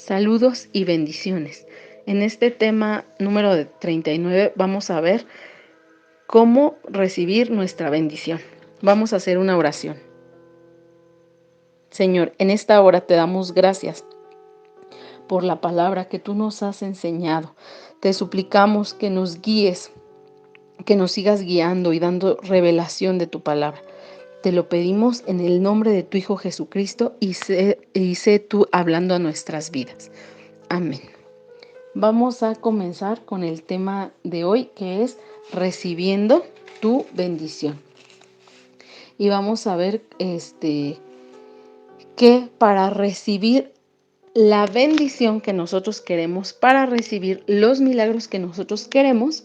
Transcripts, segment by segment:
Saludos y bendiciones. En este tema número 39 vamos a ver cómo recibir nuestra bendición. Vamos a hacer una oración. Señor, en esta hora te damos gracias por la palabra que tú nos has enseñado. Te suplicamos que nos guíes, que nos sigas guiando y dando revelación de tu palabra. Te lo pedimos en el nombre de tu Hijo Jesucristo y sé tú hablando a nuestras vidas. Amén. Vamos a comenzar con el tema de hoy, que es recibiendo tu bendición. Y vamos a ver que para recibir la bendición que nosotros queremos, para recibir los milagros que nosotros queremos,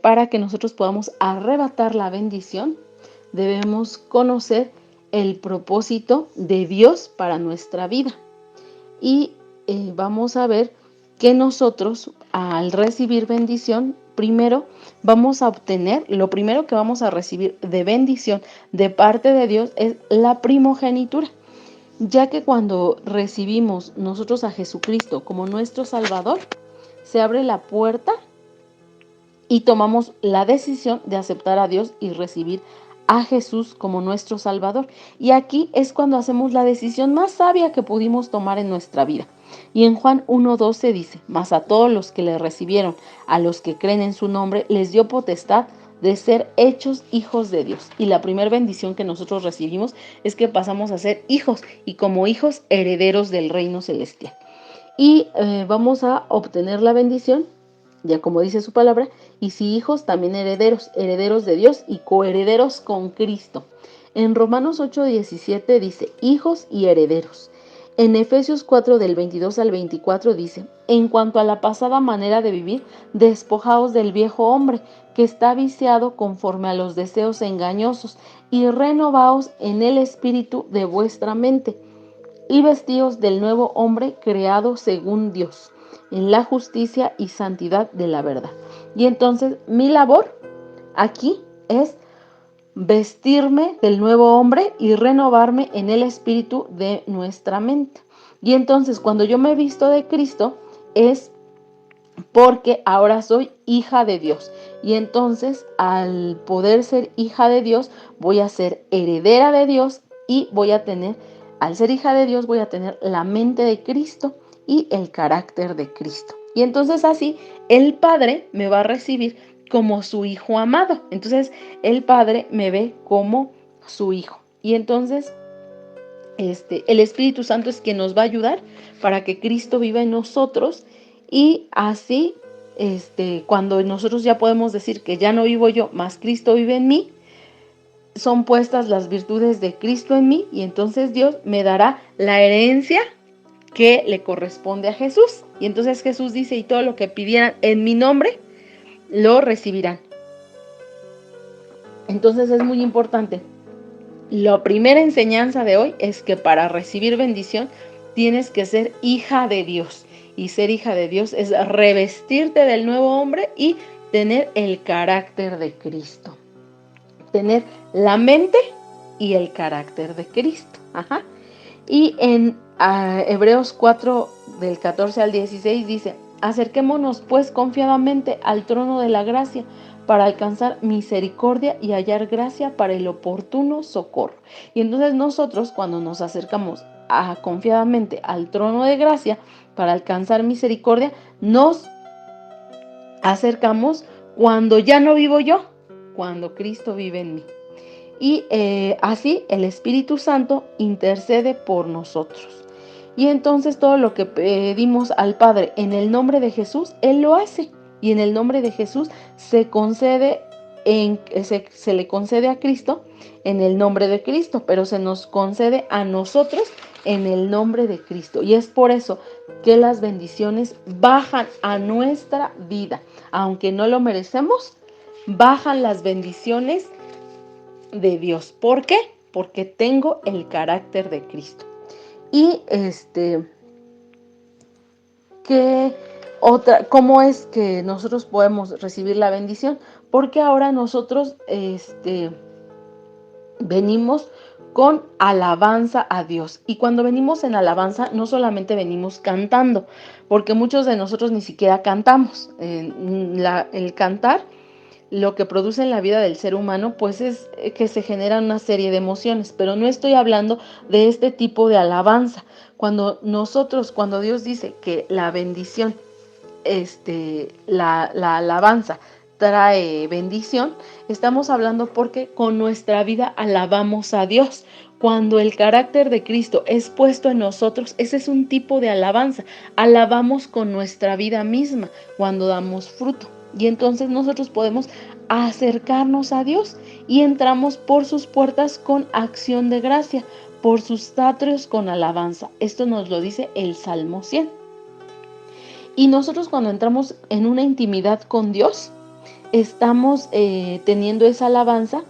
para que nosotros podamos arrebatar la bendición, debemos conocer el propósito de Dios para nuestra vida. Y vamos a ver que nosotros, al recibir bendición, primero vamos a obtener, lo primero que vamos a recibir de bendición de parte de Dios es la primogenitura, ya que cuando recibimos nosotros a Jesucristo como nuestro Salvador, se abre la puerta y tomamos la decisión de aceptar a Dios y recibir a Jesús como nuestro Salvador. Y aquí es cuando hacemos la decisión más sabia que pudimos tomar en nuestra vida. Y en Juan 1:12 dice: mas a todos los que le recibieron, a los que creen en su nombre, les dio potestad de ser hechos hijos de Dios. Y la primera bendición que nosotros recibimos es que pasamos a ser hijos, y como hijos herederos del reino celestial. Y vamos a obtener la bendición, ya como dice su palabra, y si hijos, también herederos, herederos de Dios y coherederos con Cristo. En Romanos 8:17 dice: hijos y herederos. En Efesios 4 del 22 al 24 dice: en cuanto a la pasada manera de vivir, despojaos del viejo hombre, que está viciado conforme a los deseos engañosos, y renovaos en el espíritu de vuestra mente, y vestíos del nuevo hombre creado según Dios, en la justicia y santidad de la verdad. Y entonces mi labor aquí es vestirme del nuevo hombre y renovarme en el espíritu de nuestra mente. Y entonces cuando yo me visto de Cristo es porque ahora soy hija de Dios. Y entonces al poder ser hija de Dios, voy a ser heredera de Dios y voy a tener, al ser hija de Dios, voy a tener la mente de Cristo y el carácter de Cristo. Y entonces así el Padre me va a recibir como su hijo amado. Entonces el Padre me ve como su hijo. Y entonces el Espíritu Santo es quien nos va a ayudar para que Cristo viva en nosotros. Y así, cuando nosotros ya podemos decir que ya no vivo yo, más Cristo vive en mí, son puestas las virtudes de Cristo en mí, y entonces Dios me dará la herencia que le corresponde a Jesús. Y entonces Jesús dice: y todo lo que pidieran en mi nombre, lo recibirán. Entonces es muy importante. La primera enseñanza de hoy es que para recibir bendición tienes que ser hija de Dios. Y ser hija de Dios es revestirte del nuevo hombre y tener el carácter de Cristo. Tener la mente y el carácter de Cristo. Ajá. Y en Hebreos 4 del 14 al 16 dice: acerquémonos pues confiadamente al trono de la gracia, para alcanzar misericordia y hallar gracia para el oportuno socorro. Y entonces nosotros, cuando nos acercamos confiadamente al trono de gracia para alcanzar misericordia, nos acercamos cuando ya no vivo yo, cuando Cristo vive en mí. Y así el Espíritu Santo intercede por nosotros. Y entonces todo lo que pedimos al Padre en el nombre de Jesús, Él lo hace. Y en el nombre de Jesús se le concede a Cristo en el nombre de Cristo, pero se nos concede a nosotros en el nombre de Cristo. Y es por eso que las bendiciones bajan a nuestra vida. Aunque no lo merecemos, bajan las bendiciones de Dios. ¿Por qué? Porque tengo el carácter de Cristo. Y ¿cómo es que nosotros podemos recibir la bendición? Porque ahora nosotros venimos con alabanza a Dios. Y cuando venimos en alabanza, no solamente venimos cantando, porque muchos de nosotros ni siquiera cantamos. El cantar, lo que produce en la vida del ser humano, pues es que se generan una serie de emociones, pero no estoy hablando de este tipo de alabanza. Cuando Dios dice que la bendición, la alabanza trae bendición, estamos hablando porque con nuestra vida alabamos a Dios. Cuando el carácter de Cristo es puesto en nosotros, ese es un tipo de alabanza. Alabamos con nuestra vida misma cuando damos fruto. Y entonces nosotros podemos acercarnos a Dios y entramos por sus puertas con acción de gracia, por sus atrios con alabanza. Esto nos lo dice el Salmo 100. Y nosotros cuando entramos en una intimidad con Dios, estamos teniendo esa alabanza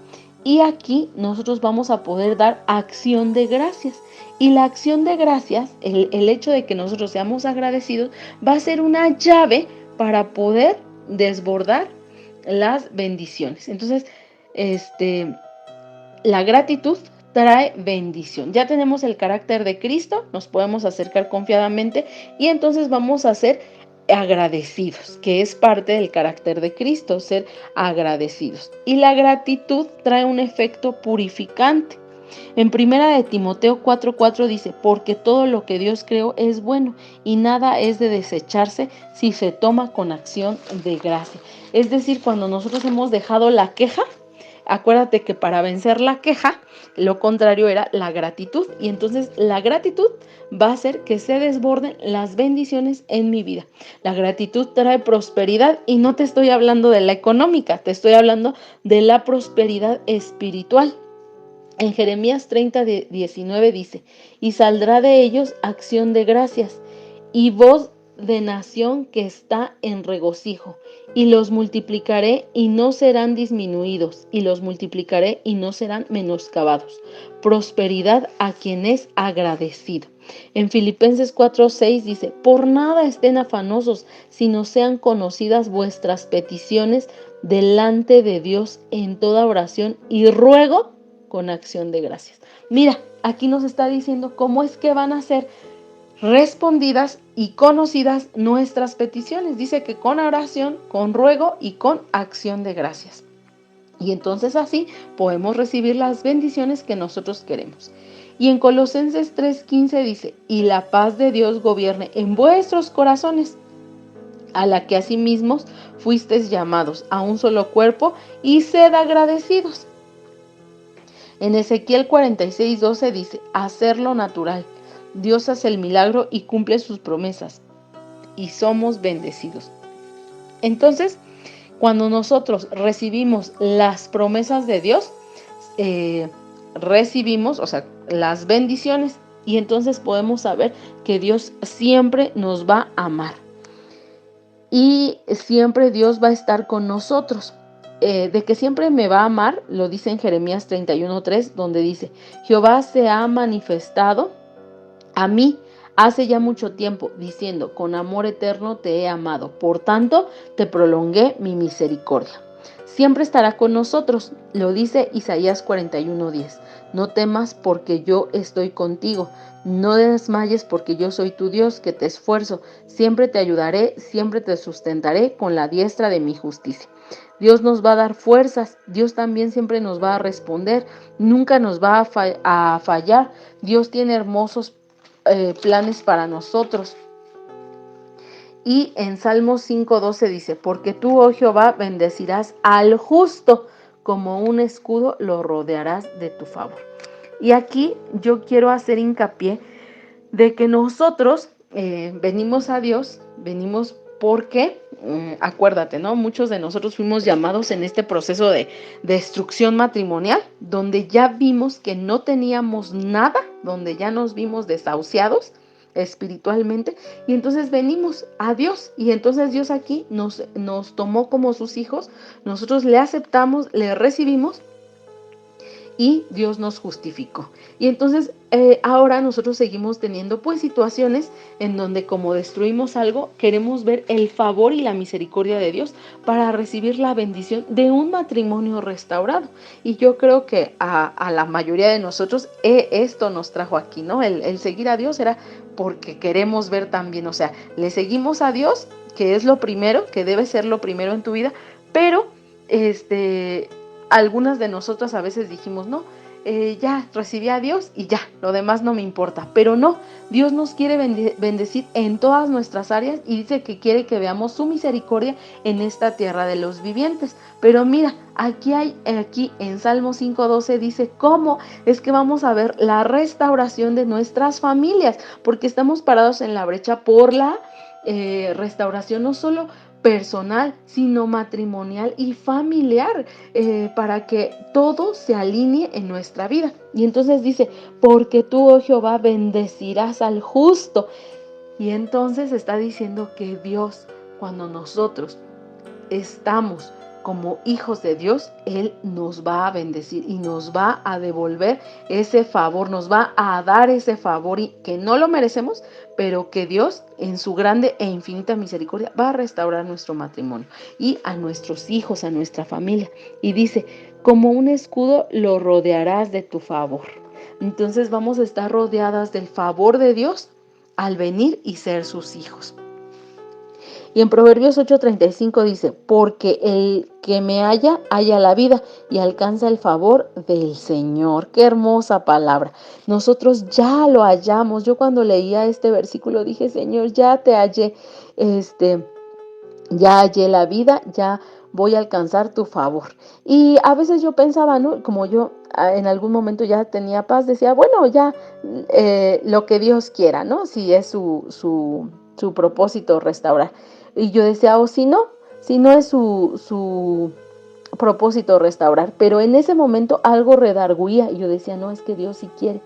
y aquí nosotros vamos a poder dar acción de gracias. Y la acción de gracias, el hecho de que nosotros seamos agradecidos, va a ser una llave para poder desbordar las bendiciones. Entonces, la gratitud trae bendición. Ya tenemos el carácter de Cristo, nos podemos acercar confiadamente y entonces vamos a ser agradecidos, que es parte del carácter de Cristo, ser agradecidos. Y la gratitud trae un efecto purificante. En primera de Timoteo 4:4 dice, porque todo lo que Dios creó es bueno y nada es de desecharse si se toma con acción de gracia. Es decir, cuando nosotros hemos dejado la queja, acuérdate que para vencer la queja, lo contrario era la gratitud. Y entonces la gratitud va a hacer que se desborden las bendiciones en mi vida. La gratitud trae prosperidad y no te estoy hablando de la económica, te estoy hablando de la prosperidad espiritual. En Jeremías 30:19 dice, y saldrá de ellos acción de gracias y voz de nación que está en regocijo, y los multiplicaré y no serán disminuidos, y los multiplicaré y no serán menoscabados. Prosperidad a quien es agradecido. En Filipenses 4:6 dice, por nada estén afanosos, sino sean conocidas vuestras peticiones delante de Dios en toda oración y ruego con acción de gracias. Mira, aquí nos está diciendo cómo es que van a ser respondidas y conocidas nuestras peticiones. Dice que con oración, con ruego y con acción de gracias. Y entonces así podemos recibir las bendiciones que nosotros queremos. Y en Colosenses 3:15 dice, y la paz de Dios gobierne en vuestros corazones, a la que asimismo fuisteis llamados a un solo cuerpo, y sed agradecidos. En Ezequiel 46:12 dice, hacerlo natural. Dios hace el milagro y cumple sus promesas, y somos bendecidos. Entonces, cuando nosotros recibimos las promesas de Dios, recibimos, las bendiciones, y entonces podemos saber que Dios siempre nos va a amar. Y siempre Dios va a estar con nosotros. De que siempre me va a amar, lo dice en Jeremías 31:3, donde dice, Jehová se ha manifestado a mí hace ya mucho tiempo, diciendo, con amor eterno te he amado, por tanto te prolongué mi misericordia. Siempre estará con nosotros, lo dice Isaías 41:10. No temas porque yo estoy contigo, no desmayes porque yo soy tu Dios que te esfuerzo, siempre te ayudaré, siempre te sustentaré con la diestra de mi justicia. Dios nos va a dar fuerzas, Dios también siempre nos va a responder, nunca nos va a fallar. Dios tiene hermosos planes para nosotros. Y en Salmos 5:12 dice, porque tú, oh Jehová, bendecirás al justo, como un escudo lo rodearás de tu favor. Y aquí yo quiero hacer hincapié de que nosotros venimos a Dios, venimos porque, acuérdate, ¿no? Muchos de nosotros fuimos llamados en este proceso de destrucción matrimonial, donde ya vimos que no teníamos nada, donde ya nos vimos desahuciados espiritualmente, y entonces venimos a Dios, y entonces Dios aquí nos tomó como sus hijos, nosotros le aceptamos, le recibimos, y Dios nos justificó. Y entonces ahora nosotros seguimos teniendo pues situaciones en donde como destruimos algo, queremos ver el favor y la misericordia de Dios para recibir la bendición de un matrimonio restaurado. Y yo creo que a la mayoría de nosotros esto nos trajo aquí, ¿no? El seguir a Dios era porque queremos ver también, o sea, le seguimos a Dios, que es lo primero, que debe ser lo primero en tu vida, pero algunas de nosotras a veces dijimos, no, ya recibí a Dios y ya, lo demás no me importa, pero no, Dios nos quiere bendecir en todas nuestras áreas y dice que quiere que veamos su misericordia en esta tierra de los vivientes. Pero mira, aquí en Salmo 5:12 dice cómo es que vamos a ver la restauración de nuestras familias, porque estamos parados en la brecha por la restauración no solo personal, sino matrimonial y familiar, para que todo se alinee en nuestra vida. Y entonces dice, porque tú, oh Jehová, bendecirás al justo. Y entonces está diciendo que Dios, cuando nosotros estamos como hijos de Dios, Él nos va a bendecir y nos va a devolver ese favor, nos va a dar ese favor y que no lo merecemos, pero que Dios en su grande e infinita misericordia va a restaurar nuestro matrimonio y a nuestros hijos, a nuestra familia. Y dice, como un escudo lo rodearás de tu favor. Entonces vamos a estar rodeadas del favor de Dios al venir y ser sus hijos. Y en Proverbios 8:35 dice, porque el que me halla la vida y alcanza el favor del Señor. Qué hermosa palabra. Nosotros ya lo hallamos. Yo cuando leía este versículo dije, Señor, ya te hallé, ya hallé la vida, ya voy a alcanzar tu favor. Y a veces yo pensaba, ¿no? Como yo en algún momento ya tenía paz, decía, bueno, ya lo que Dios quiera, ¿no? Si es su propósito restaurar. Y yo decía, o si no es su propósito restaurar. Pero en ese momento algo redarguía y yo decía, no, es que Dios sí quiere.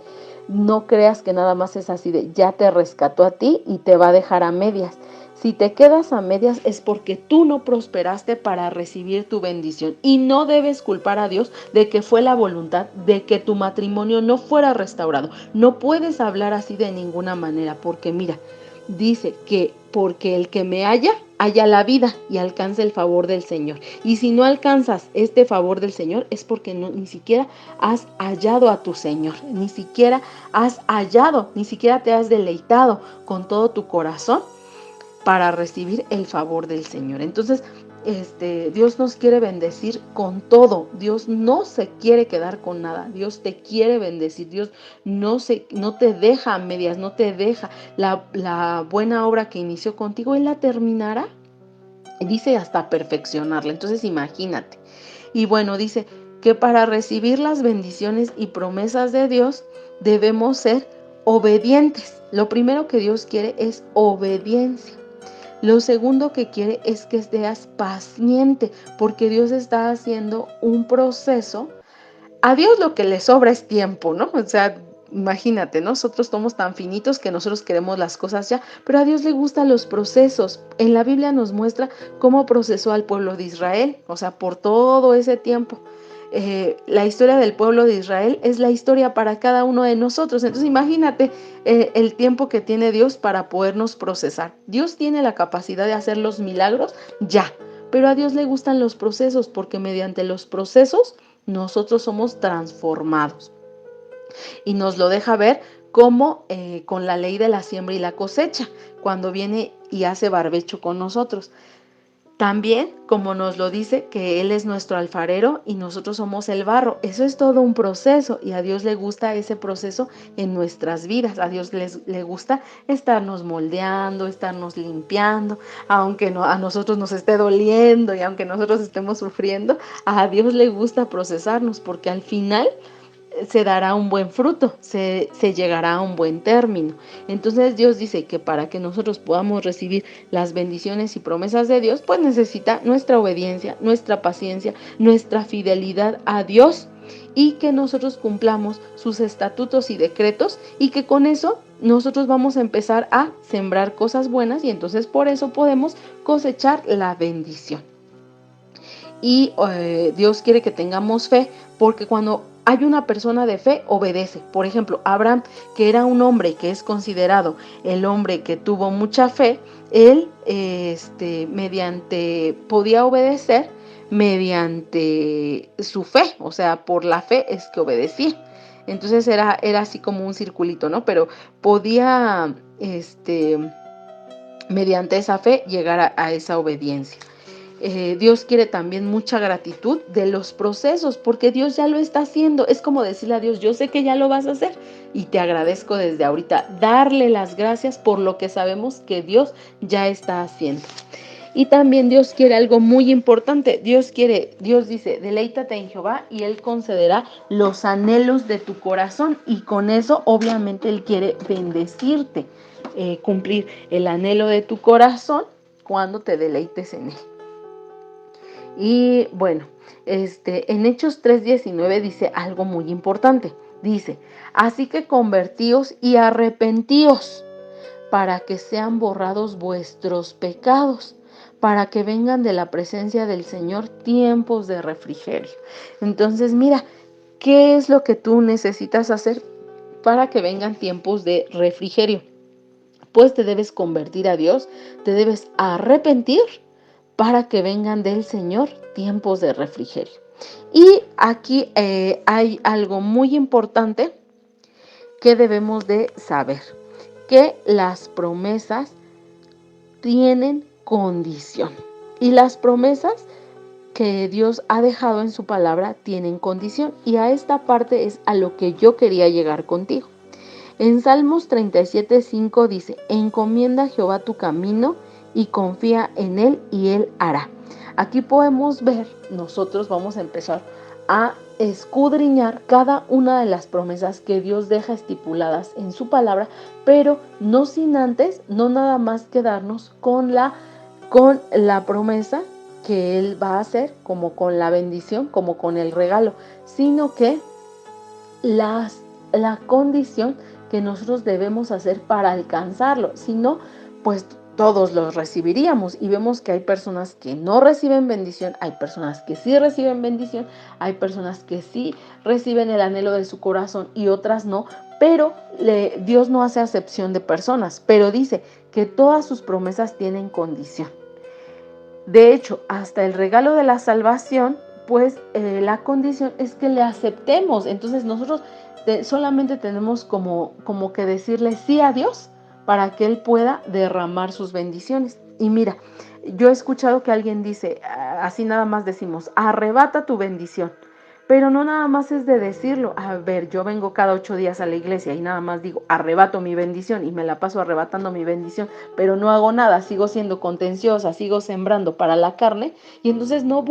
No creas que nada más es así de, ya te rescató a ti y te va a dejar a medias. Si te quedas a medias es porque tú no prosperaste para recibir tu bendición y no debes culpar a Dios de que fue la voluntad de que tu matrimonio no fuera restaurado. No puedes hablar así de ninguna manera porque mira, dice que porque el que me halla la vida y alcanza el favor del Señor. Y si no alcanzas este favor del Señor es porque ni siquiera has hallado a tu Señor, ni siquiera has hallado, ni siquiera te has deleitado con todo tu corazón para recibir el favor del Señor. Entonces, Dios nos quiere bendecir con todo. Dios no se quiere quedar con nada. Dios te quiere bendecir. Dios no te deja a medias, no te deja. La buena obra que inició contigo, Él la terminará. Dice hasta perfeccionarla. Entonces, imagínate. Y bueno, dice que para recibir las bendiciones y promesas de Dios debemos ser obedientes. Lo primero que Dios quiere es obediencia. Lo segundo que quiere es que seas paciente, porque Dios está haciendo un proceso. A Dios lo que le sobra es tiempo, ¿no? O sea, imagínate, nosotros somos tan finitos que nosotros queremos las cosas ya, pero a Dios le gustan los procesos. En la Biblia nos muestra cómo procesó al pueblo de Israel, o sea, por todo ese tiempo. La historia del pueblo de Israel es la historia para cada uno de nosotros. Entonces imagínate el tiempo que tiene Dios para podernos procesar. Dios tiene la capacidad de hacer los milagros ya, pero a Dios le gustan los procesos porque mediante los procesos nosotros somos transformados. Y nos lo deja ver como con la ley de la siembra y la cosecha, cuando viene y hace barbecho con nosotros. También, como nos lo dice, que Él es nuestro alfarero y nosotros somos el barro. Eso es todo un proceso y a Dios le gusta ese proceso en nuestras vidas. A Dios le gusta estarnos moldeando, estarnos limpiando, aunque a nosotros nos esté doliendo y aunque nosotros estemos sufriendo, a Dios le gusta procesarnos porque al final se dará un buen fruto, se llegará a un buen término. Entonces Dios dice que para que nosotros podamos recibir las bendiciones y promesas de Dios, pues necesita nuestra obediencia, nuestra paciencia, nuestra fidelidad a Dios y que nosotros cumplamos sus estatutos y decretos y que con eso nosotros vamos a empezar a sembrar cosas buenas y entonces por eso podemos cosechar la bendición. Y Dios quiere que tengamos fe porque cuando hay una persona de fe, obedece. Por ejemplo, Abraham, que era un hombre que es considerado el hombre que tuvo mucha fe, él podía obedecer mediante su fe, o sea, por la fe es que obedecía. Entonces era así como un circulito, ¿no? Pero podía, mediante esa fe, llegar a esa obediencia. Dios quiere también mucha gratitud de los procesos, porque Dios ya lo está haciendo. Es como decirle a Dios, yo sé que ya lo vas a hacer y te agradezco desde ahorita. Darle las gracias por lo que sabemos que Dios ya está haciendo. Y también Dios quiere algo muy importante. Dios dice, deleítate en Jehová y Él concederá los anhelos de tu corazón. Y con eso, obviamente, Él quiere bendecirte, cumplir el anhelo de tu corazón cuando te deleites en Él. Y bueno, en Hechos 3:19 dice algo muy importante. Dice, así que convertíos y arrepentíos para que sean borrados vuestros pecados, para que vengan de la presencia del Señor tiempos de refrigerio. Entonces, mira, ¿qué es lo que tú necesitas hacer para que vengan tiempos de refrigerio? Pues te debes convertir a Dios, te debes arrepentir para que vengan del Señor tiempos de refrigerio. Y aquí hay algo muy importante que debemos de saber, que las promesas tienen condición. Y las promesas que Dios ha dejado en su palabra tienen condición. Y a esta parte es a lo que yo quería llegar contigo. En Salmos 37:5 dice, encomienda a Jehová tu camino y confía en Él y Él hará. Aquí podemos ver, nosotros vamos a empezar a escudriñar cada una de las promesas que Dios deja estipuladas en su palabra, pero no sin antes, no nada más quedarnos con la promesa que Él va a hacer, como con la bendición, como con el regalo, sino que la condición que nosotros debemos hacer para alcanzarlo. Si no, pues todos los recibiríamos, y vemos que hay personas que no reciben bendición, hay personas que sí reciben bendición, hay personas que sí reciben el anhelo de su corazón y otras no, pero Dios no hace acepción de personas, pero dice que todas sus promesas tienen condición. De hecho, hasta el regalo de la salvación, pues la condición es que le aceptemos. Entonces nosotros solamente tenemos como que decirle sí a Dios para que Él pueda derramar sus bendiciones. Y mira, yo he escuchado que alguien dice, así nada más decimos, arrebata tu bendición. Pero no nada más es de decirlo. A ver, yo vengo cada 8 días a la iglesia y nada más digo, arrebato mi bendición, y me la paso arrebatando mi bendición, pero no hago nada, sigo siendo contenciosa, sigo sembrando para la carne, y entonces no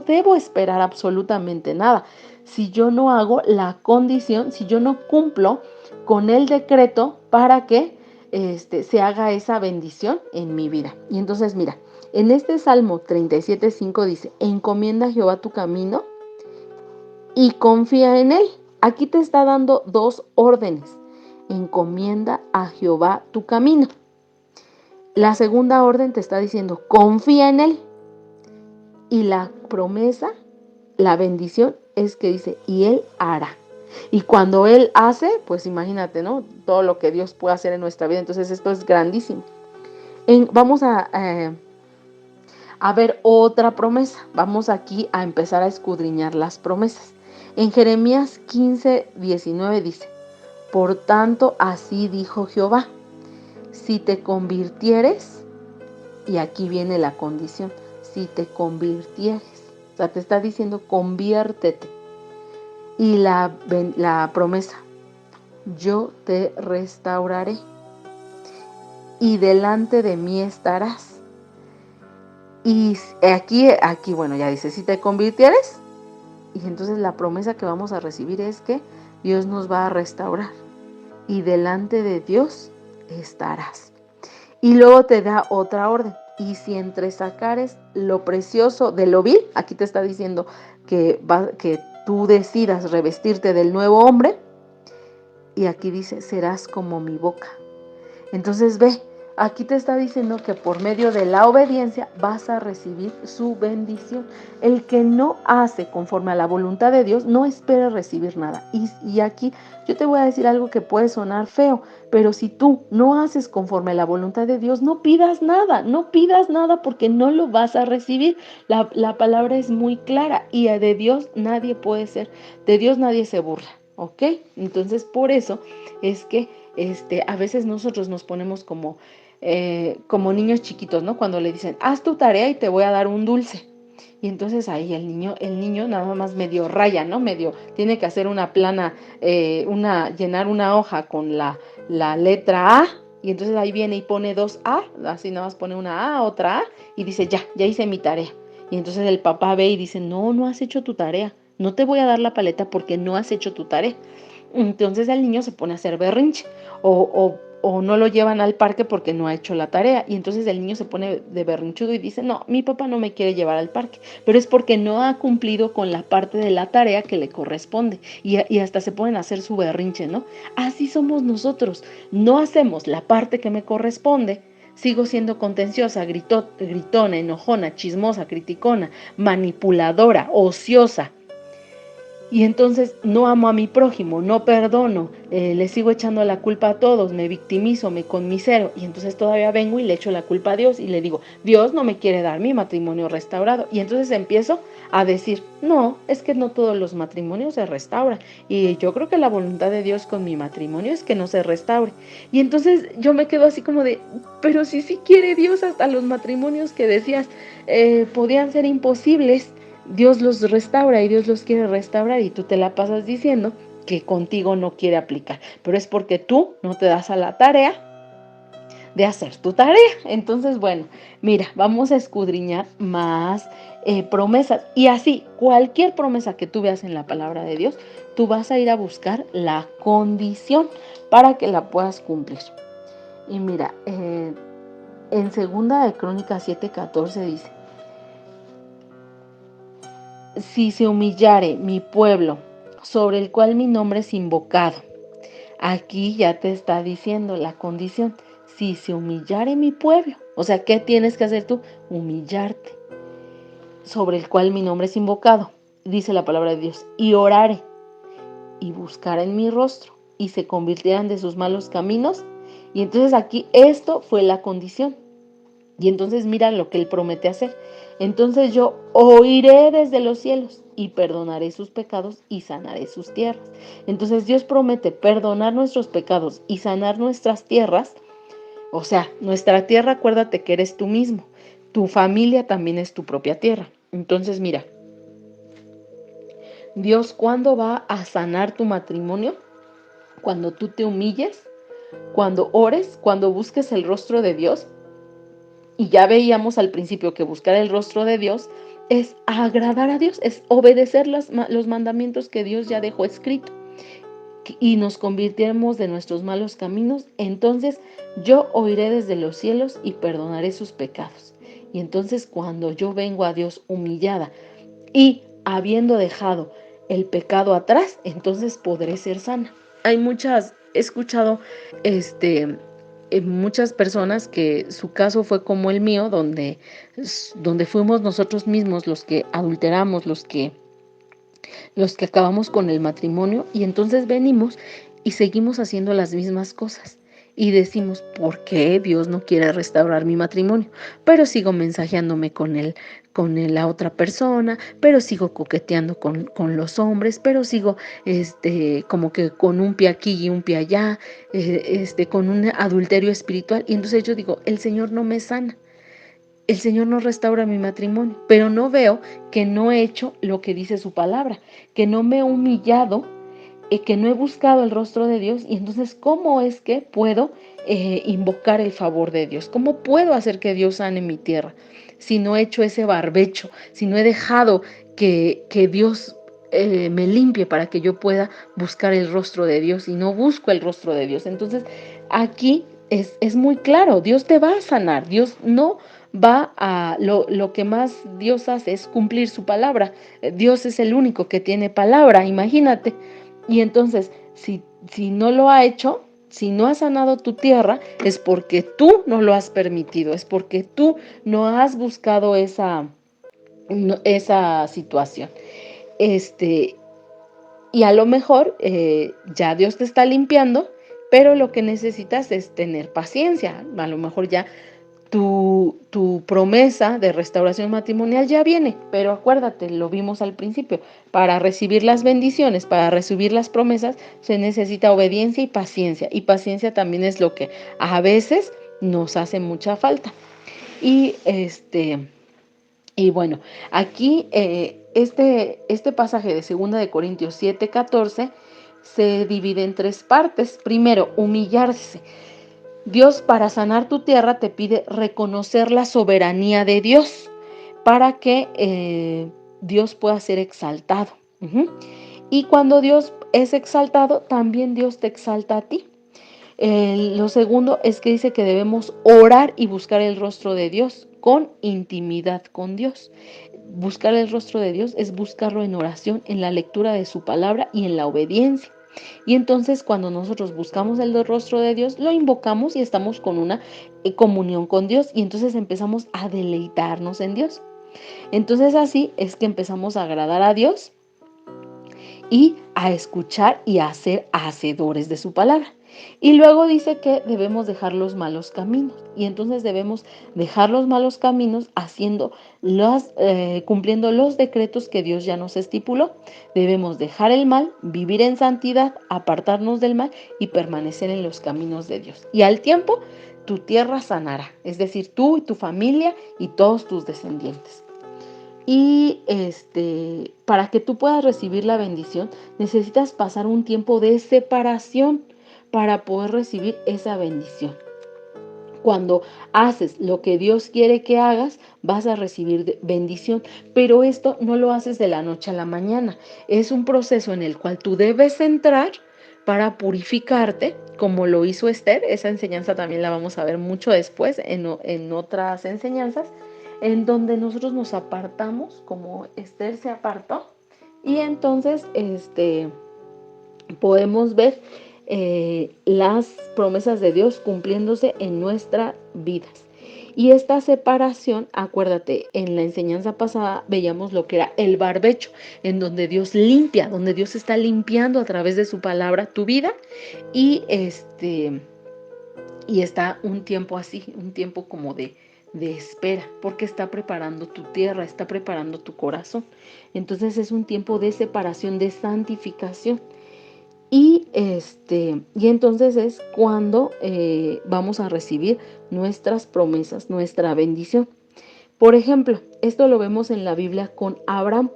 debo esperar absolutamente nada. Si yo no hago la condición, si yo no cumplo con el decreto para que se haga esa bendición en mi vida. Y entonces mira, en este Salmo 37:5 dice, encomienda a Jehová tu camino y confía en Él. Aquí te está dando 2 órdenes. Encomienda a Jehová tu camino. La segunda orden te está diciendo, confía en Él. Y la promesa, la bendición, es que dice, y Él hará. Y cuando Él hace, pues imagínate, ¿no? Todo lo que Dios puede hacer en nuestra vida. Entonces esto es grandísimo. Vamos a ver otra promesa. Vamos aquí a empezar a escudriñar las promesas. En Jeremías 15:19 dice, por tanto, así dijo Jehová, si te convirtieres, y aquí viene la condición, si te convirtieres, o sea, te está diciendo conviértete. Y la promesa, yo te restauraré y delante de mí estarás. Y aquí, bueno, ya dice, si te convirtieres, y entonces la promesa que vamos a recibir es que Dios nos va a restaurar y delante de Dios estarás. Y luego te da otra orden. Y si entresacares lo precioso de lo vil, aquí te está diciendo que tú decidas revestirte del nuevo hombre. Y aquí dice, serás como mi boca. Entonces ve, Aquí te está diciendo que por medio de la obediencia vas a recibir su bendición. El que no hace conforme a la voluntad de Dios, no espere recibir nada. Y aquí yo te voy a decir algo que puede sonar feo, pero si tú no haces conforme a la voluntad de Dios, no pidas nada porque no lo vas a recibir. La palabra es muy clara y de Dios nadie puede ser, de Dios nadie se burla, ¿ok? Entonces por eso es que a veces nosotros nos ponemos como niños chiquitos, ¿no? Cuando le dicen, haz tu tarea y te voy a dar un dulce. Y entonces ahí el niño nada más medio raya, ¿no? Medio tiene que hacer una plana, llenar una hoja con la letra A, y entonces ahí viene y pone 2A, así nada más pone una A, otra A, y dice, ya hice mi tarea. Y entonces el papá ve y dice, no has hecho tu tarea, no te voy a dar la paleta porque no has hecho tu tarea. Entonces el niño se pone a hacer berrinche o no lo llevan al parque porque no ha hecho la tarea y entonces el niño se pone de berrinchudo y dice, no, mi papá no me quiere llevar al parque, pero es porque no ha cumplido con la parte de la tarea que le corresponde y hasta se ponen a hacer su berrinche, ¿no? Así somos nosotros, no hacemos la parte que me corresponde. Sigo siendo contenciosa, gritona, enojona, chismosa, criticona, manipuladora, ociosa. Y entonces no amo a mi prójimo, no perdono, le sigo echando la culpa a todos, me victimizo, me conmisero. Y entonces todavía vengo y le echo la culpa a Dios y le digo, Dios no me quiere dar mi matrimonio restaurado. Y entonces empiezo a decir, no, es que no todos los matrimonios se restauran. Y yo creo que la voluntad de Dios con mi matrimonio es que no se restaure. Y entonces yo me quedo así como de, pero si sí quiere Dios hasta los matrimonios que decías podían ser imposibles. Dios los restaura y Dios los quiere restaurar y tú te la pasas diciendo que contigo no quiere aplicar, pero es porque tú no te das a la tarea de hacer tu tarea. Entonces, bueno, mira, vamos a escudriñar más promesas y así, cualquier promesa que tú veas en la palabra de Dios, tú vas a ir a buscar la condición para que la puedas cumplir. Y mira, en segunda de Crónicas 7:14 dice, si se humillare mi pueblo, sobre el cual mi nombre es invocado. Aquí ya te está diciendo la condición. Si se humillare mi pueblo, o sea, ¿qué tienes que hacer tú? Humillarte. Sobre el cual mi nombre es invocado, dice la palabra de Dios. Y orare, y buscar en mi rostro, y se convirtieran de sus malos caminos. Y entonces aquí esto fue la condición. Y entonces mira lo que él promete hacer. Entonces yo oiré desde los cielos y perdonaré sus pecados y sanaré sus tierras. Entonces Dios promete perdonar nuestros pecados y sanar nuestras tierras. O sea, nuestra tierra, acuérdate que eres tú mismo. Tu familia también es tu propia tierra. Entonces mira, Dios, ¿cuándo va a sanar tu matrimonio? Cuando tú te humilles, cuando ores, cuando busques el rostro de Dios. Y ya veíamos al principio que buscar el rostro de Dios es agradar a Dios, es obedecer los mandamientos que Dios ya dejó escrito y nos convirtiéramos de nuestros malos caminos. Entonces yo oiré desde los cielos y perdonaré sus pecados. Y entonces cuando yo vengo a Dios humillada y habiendo dejado el pecado atrás, entonces podré ser sana. He escuchado muchas personas que su caso fue como el mío, donde fuimos nosotros mismos los que adulteramos, los que acabamos con el matrimonio, y entonces venimos y seguimos haciendo las mismas cosas. Y decimos, ¿por qué Dios no quiere restaurar mi matrimonio? Pero sigo mensajeándome con la otra persona, pero sigo coqueteando con los hombres, pero sigo como que con un pie aquí y un pie allá, con un adulterio espiritual. Y entonces yo digo, el Señor no me sana. El Señor no restaura mi matrimonio, pero no veo que no he hecho lo que dice su palabra, que no me he humillado, que no he buscado el rostro de Dios. Y entonces, ¿cómo es que puedo invocar el favor de Dios? ¿Cómo puedo hacer que Dios sane mi tierra? Si no he hecho ese barbecho, si no he dejado que Dios me limpie para que yo pueda buscar el rostro de Dios y no busco el rostro de Dios. Entonces, aquí es muy claro, Dios te va a sanar, Dios no va a, lo que más Dios hace es cumplir su palabra. Dios es el único que tiene palabra, imagínate. Y entonces, si no lo ha hecho, Si no has sanado tu tierra, es porque tú no lo has permitido, es porque tú no has buscado esa situación. Y a lo mejor ya Dios te está limpiando, pero lo que necesitas es tener paciencia. A lo mejor ya tu promesa de restauración matrimonial ya viene, pero acuérdate, lo vimos al principio, para recibir las bendiciones, para recibir las promesas, se necesita obediencia y paciencia también es lo que a veces nos hace mucha falta. Y bueno, aquí este pasaje de 2 Corintios 7:14 se divide en 3 partes. Primero, humillarse. Dios, para sanar tu tierra, te pide reconocer la soberanía de Dios para que Dios pueda ser exaltado. Y cuando Dios es exaltado, también Dios te exalta a ti. Lo segundo es que dice que debemos orar y buscar el rostro de Dios con intimidad con Dios. Buscar el rostro de Dios es buscarlo en oración, en la lectura de su palabra y en la obediencia. Y entonces cuando nosotros buscamos el rostro de Dios, lo invocamos y estamos con una comunión con Dios y entonces empezamos a deleitarnos en Dios. Entonces así es que empezamos a agradar a Dios y a escuchar y a ser hacedores de su palabra. Y luego dice que debemos dejar los malos caminos. Y entonces debemos dejar los malos caminos cumpliendo los decretos que Dios ya nos estipuló. Debemos dejar el mal, vivir en santidad, apartarnos del mal y permanecer en los caminos de Dios. Y al tiempo, tu tierra sanará. Es decir, tú y tu familia y todos tus descendientes. Y para que tú puedas recibir la bendición, necesitas pasar un tiempo de separación para poder recibir esa bendición. Cuando haces lo que Dios quiere que hagas, vas a recibir bendición, pero esto no lo haces de la noche a la mañana. Es un proceso en el cual tú debes entrar para purificarte, como lo hizo Esther. Esa enseñanza también la vamos a ver mucho después en otras enseñanzas, en donde nosotros nos apartamos, como Esther se apartó, y entonces podemos ver las promesas de Dios cumpliéndose en nuestras vidas. Y esta separación, acuérdate, en la enseñanza pasada veíamos lo que era el barbecho, en donde Dios limpia, donde Dios está limpiando a través de su palabra tu vida y está un tiempo así, un tiempo como de espera, porque está preparando tu tierra, está preparando tu corazón. Entonces es un tiempo de separación, de santificación. Y entonces es cuando vamos a recibir nuestras promesas, nuestra bendición. Por ejemplo, esto lo vemos en la Biblia con Abraham.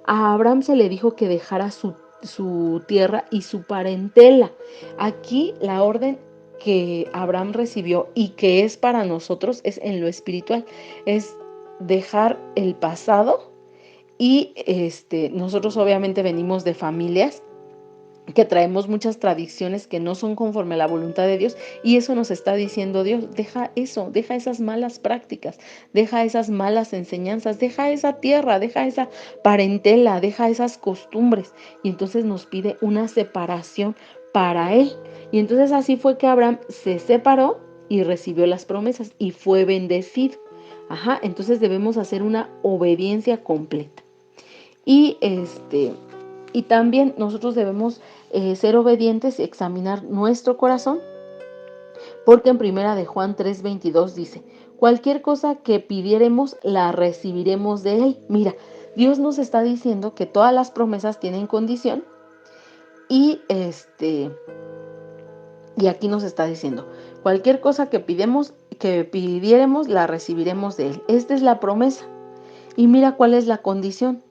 A Abraham se le dijo que dejara su tierra y su parentela. Aquí la orden que Abraham recibió y que es para nosotros es en lo espiritual, es dejar el pasado y nosotros obviamente venimos de familias que traemos muchas tradiciones que no son conforme a la voluntad de Dios y eso nos está diciendo Dios, deja eso, deja esas malas prácticas, deja esas malas enseñanzas, deja esa tierra, deja esa parentela, deja esas costumbres y entonces nos pide una separación para Él. Y entonces así fue que Abraham se separó y recibió las promesas y fue bendecido. Entonces debemos hacer una obediencia completa. Y también nosotros debemos ser obedientes y examinar nuestro corazón, porque en primera de Juan 3:22 dice, cualquier cosa que pidiéremos la recibiremos de Él. Mira, Dios nos está diciendo que todas las promesas tienen condición y aquí nos está diciendo, cualquier cosa que pidiéremos la recibiremos de Él. Esta es la promesa. Y mira cuál es la condición.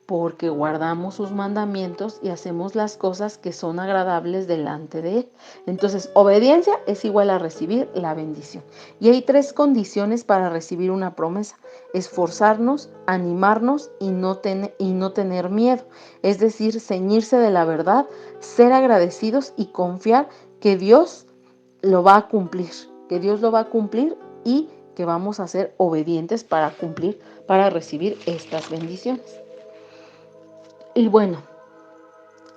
Porque guardamos sus mandamientos y hacemos las cosas que son agradables delante de Él. Entonces, obediencia es igual a recibir la bendición. Y hay 3 condiciones para recibir una promesa. Esforzarnos, animarnos y no tener miedo. Es decir, ceñirse de la verdad, ser agradecidos y confiar que Dios lo va a cumplir. Que Dios lo va a cumplir y que vamos a ser obedientes para cumplir, para recibir estas bendiciones. Y bueno,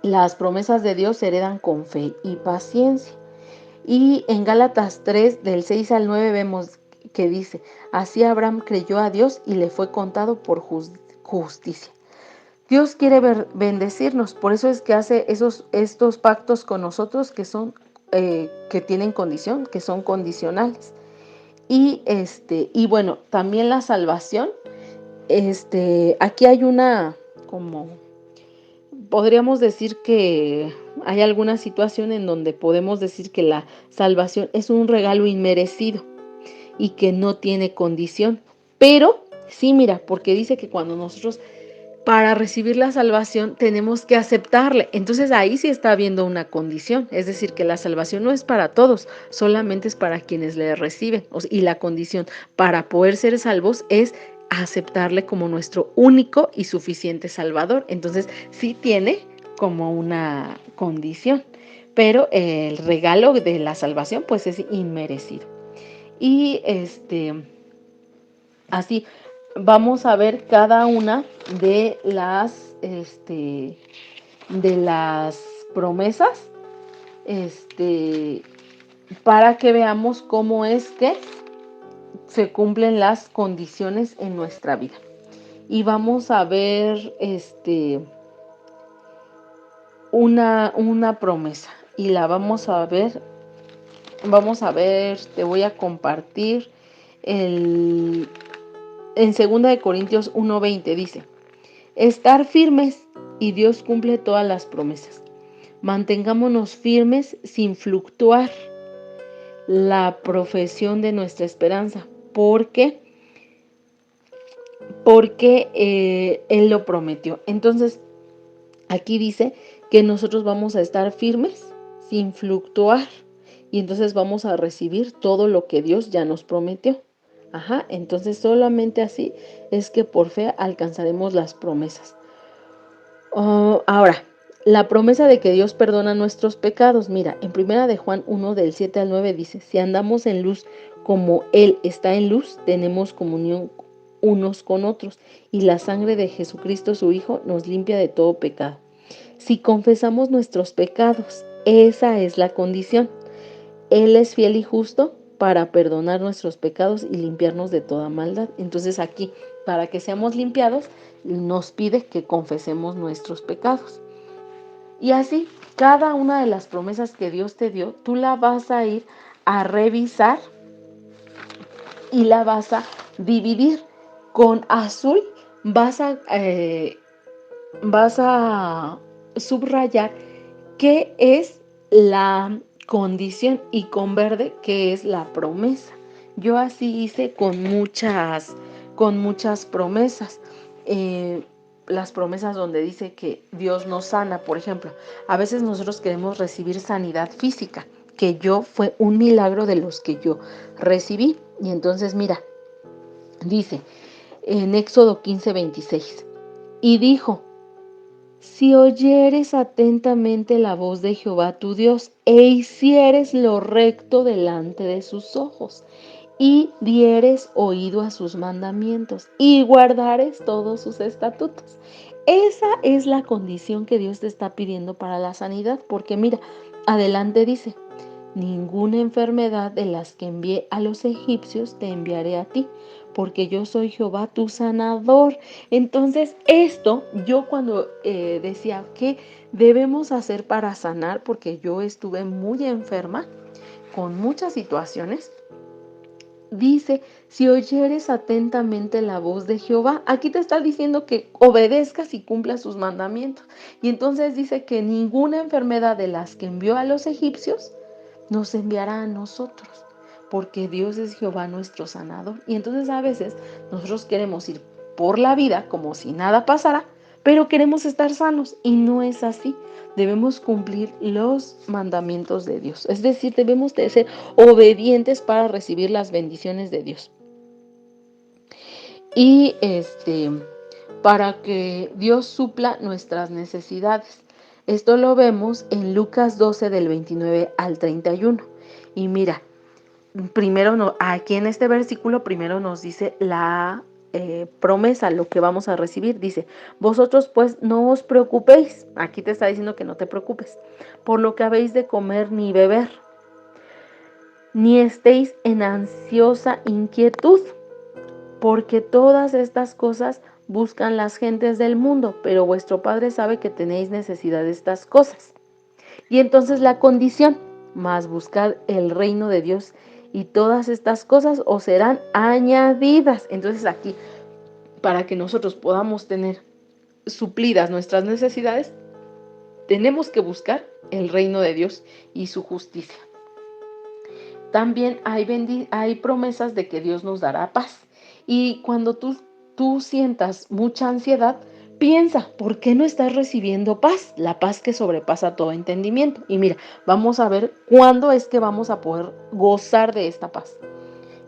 las promesas de Dios se heredan con fe y paciencia. Y en Gálatas 3, del 6 al 9, vemos que dice, así Abraham creyó a Dios y le fue contado por justicia. Dios quiere bendecirnos, por eso es que hace estos pactos con nosotros que son, que tienen condición, que son condicionales. Y bueno, también la salvación, aquí hay como, podríamos decir que hay alguna situación en donde podemos decir que la salvación es un regalo inmerecido y que no tiene condición. Pero sí, mira, porque dice que cuando nosotros para recibir la salvación tenemos que aceptarle. Entonces ahí sí está habiendo una condición, es decir, que la salvación no es para todos, solamente es para quienes le reciben. Y la condición para poder ser salvos es aceptarle como nuestro único y suficiente Salvador. Entonces sí tiene como una condición, pero el regalo de la salvación pues es inmerecido. Y así vamos a ver cada una de las promesas, para que veamos cómo es que se cumplen las condiciones en nuestra vida. Y vamos a ver una promesa y la vamos a ver, te voy a compartir en 2 Corintios 1:20 dice, estar firmes y Dios cumple todas las promesas. Mantengámonos firmes sin fluctuar la profesión de nuestra esperanza, porque Él lo prometió. Entonces, aquí dice que nosotros vamos a estar firmes sin fluctuar y entonces vamos a recibir todo lo que Dios ya nos prometió. Entonces solamente así es que por fe alcanzaremos las promesas. Ahora, la promesa de que Dios perdona nuestros pecados. Mira, en 1 de Juan 1, del 7 al 9 dice, si andamos en luz como Él está en luz, tenemos comunión unos con otros, y la sangre de Jesucristo su Hijo nos limpia de todo pecado. Si confesamos nuestros pecados, esa es la condición. Él es fiel y justo para perdonar nuestros pecados y limpiarnos de toda maldad. Entonces aquí, para que seamos limpiados, nos pide que confesemos nuestros pecados. Y así, cada una de las promesas que Dios te dio, tú la vas a ir a revisar y la vas a dividir. Con azul vas a subrayar qué es la condición y con verde qué es la promesa. Yo así hice con muchas promesas. Las promesas donde dice que Dios nos sana, por ejemplo. A veces nosotros queremos recibir sanidad física, que fue un milagro de los que yo recibí. Y entonces mira, dice en Éxodo 15:26, y dijo, si oyeres atentamente la voz de Jehová tu Dios, e hicieres lo recto delante de sus ojos, y dieres oído a sus mandamientos, y guardares todos sus estatutos. Esa es la condición que Dios te está pidiendo para la sanidad, porque mira, adelante dice, ninguna enfermedad de las que envié a los egipcios te enviaré a ti, porque yo soy Jehová tu sanador. Entonces esto, yo cuando decía, ¿qué debemos hacer para sanar? Porque yo estuve muy enferma con muchas situaciones. Dice, si oyeres atentamente la voz de Jehová, aquí te está diciendo que obedezcas y cumplas sus mandamientos. Y entonces dice que ninguna enfermedad de las que envió a los egipcios nos enviará a nosotros, porque Dios es Jehová nuestro sanador. Y entonces a veces nosotros queremos ir por la vida como si nada pasara, pero queremos estar sanos y no es así. Debemos cumplir los mandamientos de Dios, es decir, debemos de ser obedientes para recibir las bendiciones de Dios. Y para que Dios supla nuestras necesidades. Esto lo vemos en Lucas 12 del 29 al 31. Y mira, aquí en este versículo primero nos dice la promesa, lo que vamos a recibir. Dice, vosotros pues no os preocupéis. Aquí te está diciendo que no te preocupes por lo que habéis de comer ni beber, ni estéis en ansiosa inquietud, porque todas estas cosas buscan las gentes del mundo, pero vuestro Padre sabe que tenéis necesidad de estas cosas. Y entonces la condición, más buscad el reino de Dios, y todas estas cosas os serán añadidas. Entonces aquí, para que nosotros podamos tener suplidas nuestras necesidades, tenemos que buscar el reino de Dios y su justicia. También hay promesas de que Dios nos dará paz. Y cuando tú sientas mucha ansiedad, piensa, ¿por qué no estás recibiendo paz? La paz que sobrepasa todo entendimiento. Y mira, vamos a ver cuándo es que vamos a poder gozar de esta paz.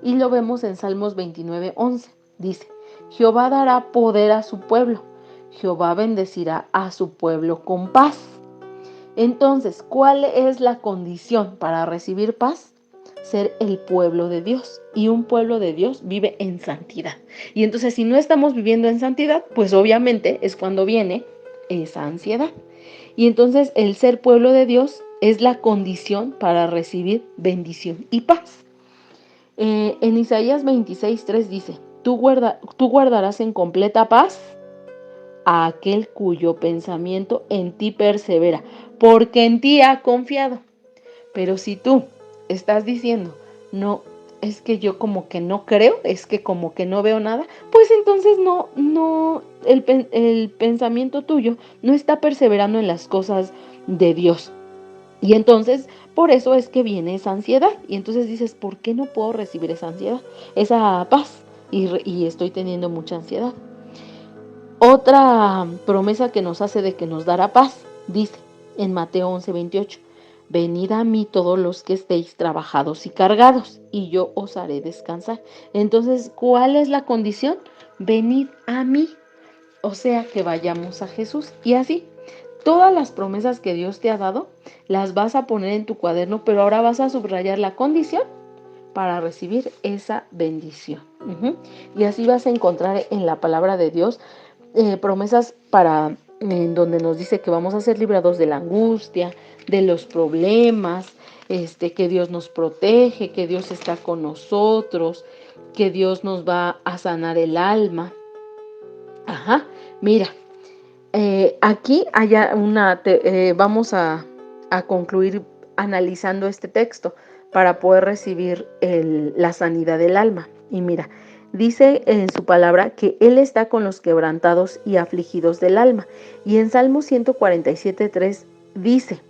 Y lo vemos en Salmos 29:11. Dice, Jehová dará poder a su pueblo. Jehová bendecirá a su pueblo con paz. Entonces, ¿cuál es la condición para recibir paz? Ser el pueblo de Dios. Y un pueblo de Dios vive en santidad. Y entonces, si no estamos viviendo en santidad, pues obviamente es cuando viene esa ansiedad. Y entonces, el ser pueblo de Dios es la condición para recibir bendición y paz. En Isaías 26:3 dice, tú guardarás en completa paz a aquel cuyo pensamiento en ti persevera, porque en ti ha confiado. Pero si tú estás diciendo, no, es que yo como que no creo, es que como que no veo nada, pues entonces el pensamiento tuyo no está perseverando en las cosas de Dios. Y entonces, por eso es que viene esa ansiedad. Y entonces dices, ¿por qué no puedo recibir esa ansiedad, esa paz? Y estoy teniendo mucha ansiedad. Otra promesa que nos hace de que nos dará paz, dice en Mateo 11:28, venid a mí todos los que estéis trabajados y cargados, y yo os haré descansar. Entonces, ¿cuál es la condición? Venid a mí, o sea, que vayamos a Jesús. Y así, todas las promesas que Dios te ha dado, las vas a poner en tu cuaderno, pero ahora vas a subrayar la condición para recibir esa bendición. Y así vas a encontrar en la palabra de Dios promesas en donde nos dice que vamos a ser librados de la angustia, de los problemas, que Dios nos protege, que Dios está con nosotros, que Dios nos va a sanar el alma. Mira, aquí vamos a concluir analizando este texto para poder recibir la sanidad del alma. Y mira, dice en su palabra que Él está con los quebrantados y afligidos del alma. Y en Salmo 147:3 dice,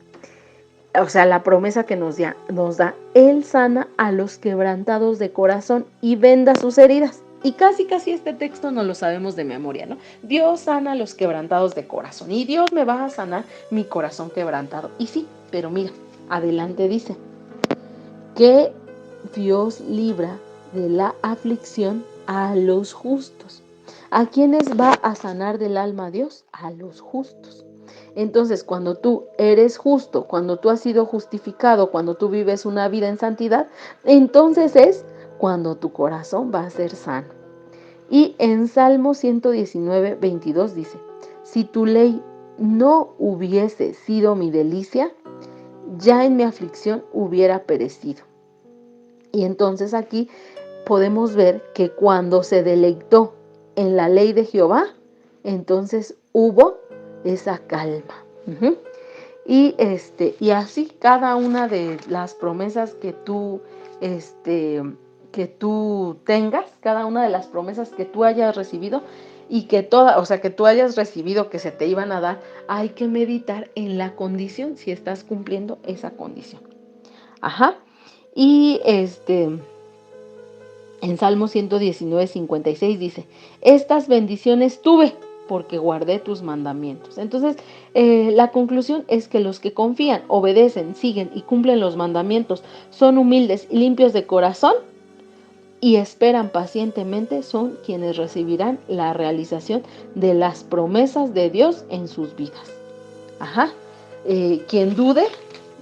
o sea, la promesa que nos da, Él sana a los quebrantados de corazón y venda sus heridas. Y casi este texto no lo sabemos de memoria, ¿no? Dios sana a los quebrantados de corazón y Dios me va a sanar mi corazón quebrantado. Y sí, pero mira, adelante dice que Dios libra de la aflicción a los justos. ¿A quiénes va a sanar del alma Dios? A los justos. Entonces, cuando tú eres justo, cuando tú has sido justificado, cuando tú vives una vida en santidad, entonces es cuando tu corazón va a ser sano. Y en Salmo 119:22 dice, si tu ley no hubiese sido mi delicia, ya en mi aflicción hubiera perecido. Y entonces aquí podemos ver que cuando se deleitó en la ley de Jehová, entonces hubo esa calma. Y así cada una de las promesas que tú tengas, cada una de las promesas que tú hayas recibido y que tú hayas recibido que se te iban a dar, hay que meditar en la condición, si estás cumpliendo esa condición. Y en Salmo 119:56 dice, estas bendiciones tuve porque guardé tus mandamientos. Entonces, la conclusión es que los que confían, obedecen, siguen y cumplen los mandamientos, son humildes y limpios de corazón y esperan pacientemente, son quienes recibirán la realización de las promesas de Dios en sus vidas. Quien dude,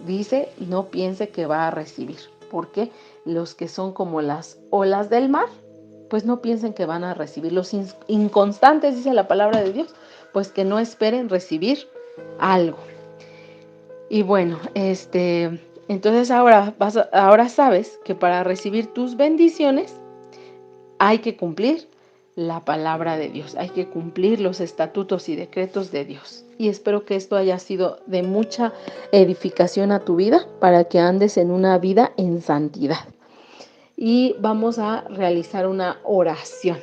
dice, no piense que va a recibir, porque los que son como las olas del mar, pues no piensen que van a recibir. Los inconstantes, dice la palabra de Dios, pues que no esperen recibir algo. Y bueno, Entonces ahora sabes que para recibir tus bendiciones hay que cumplir la palabra de Dios, hay que cumplir los estatutos y decretos de Dios. Y espero que esto haya sido de mucha edificación a tu vida para que andes en una vida en santidad. Y vamos a realizar una oración.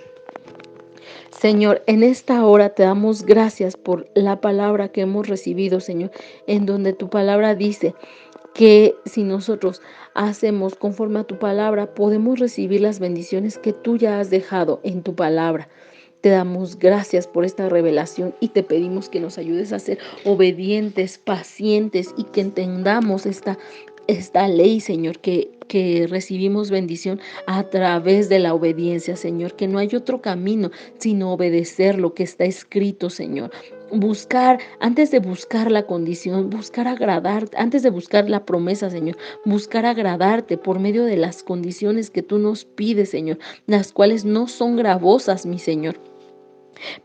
Señor, en esta hora te damos gracias por la palabra que hemos recibido, Señor, en donde tu palabra dice que si nosotros hacemos conforme a tu palabra, podemos recibir las bendiciones que tú ya has dejado en tu palabra. Te damos gracias por esta revelación y te pedimos que nos ayudes a ser obedientes, pacientes y que entendamos esta ley, Señor, que recibimos bendición a través de la obediencia, Señor, que no hay otro camino sino obedecer lo que está escrito, Señor. Antes de buscar la condición, buscar agradar, antes de buscar la promesa, Señor, buscar agradarte por medio de las condiciones que tú nos pides, Señor, las cuales no son gravosas, mi Señor.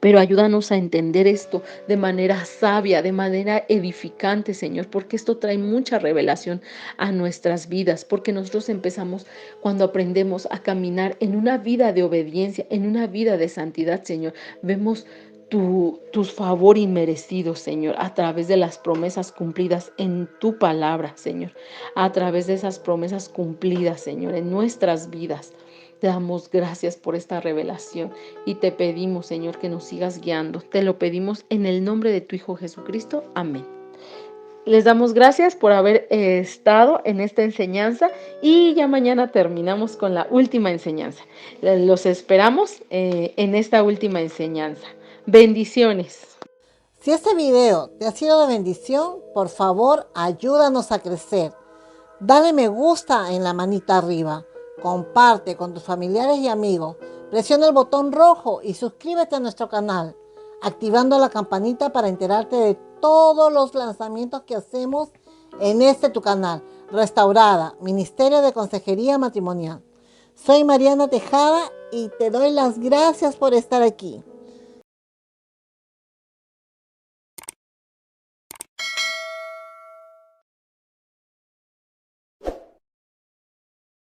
Pero ayúdanos a entender esto de manera sabia, de manera edificante, Señor, porque esto trae mucha revelación a nuestras vidas, porque nosotros empezamos cuando aprendemos a caminar en una vida de obediencia, en una vida de santidad, Señor. Vemos tus favor inmerecidos, Señor, a través de las promesas cumplidas en tu palabra, Señor, a través de esas promesas cumplidas, Señor, en nuestras vidas. Te damos gracias por esta revelación y te pedimos, Señor, que nos sigas guiando. Te lo pedimos en el nombre de tu Hijo Jesucristo. Amén. Les damos gracias por haber estado en esta enseñanza y ya mañana terminamos con la última enseñanza. Los esperamos en esta última enseñanza. Bendiciones. Si este video te ha sido de bendición, por favor, ayúdanos a crecer. Dale me gusta en la manita arriba. Comparte con tus familiares y amigos. Presiona el botón rojo y suscríbete a nuestro canal, activando la campanita para enterarte de todos los lanzamientos que hacemos en tu canal, Restaurada, Ministerio de Consejería Matrimonial. Soy Mariana Tejada y te doy las gracias por estar aquí.